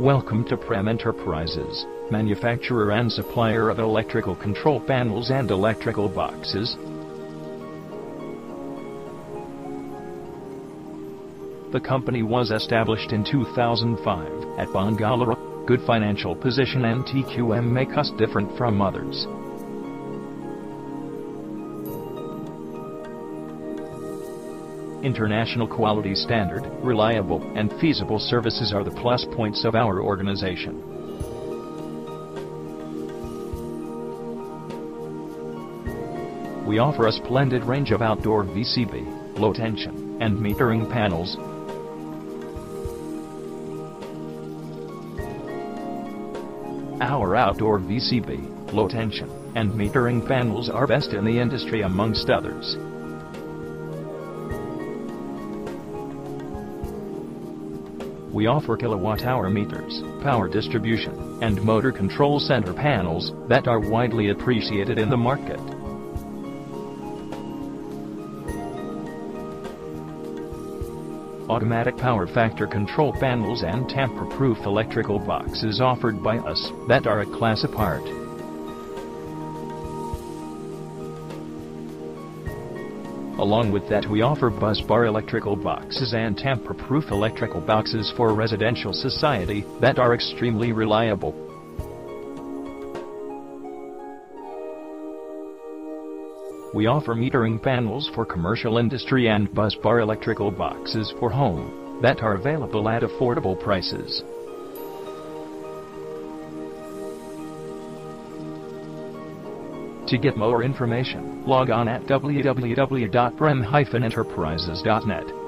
Welcome to Prem Enterprises, manufacturer and supplier of electrical control panels and electrical boxes. The company was established in 2005 at Bengaluru. Good financial position and TQM make us different from others. International quality standard, reliable, and feasible services are the plus points of our organization. We offer a splendid range of outdoor VCB, low tension, and metering panels. Our outdoor VCB, low tension, and metering panels are best in the industry amongst others. We offer kilowatt-hour meters, power distribution, and motor control center panels that are widely appreciated in the market. Automatic power factor control panels and tamper-proof electrical boxes offered by us that are a class apart. Along with that, we offer busbar electrical boxes and tamper-proof electrical boxes for residential society that are extremely reliable. We offer metering panels for commercial industry and busbar electrical boxes for home that are available at affordable prices. To get more information, log on at www.prem-enterprises.net.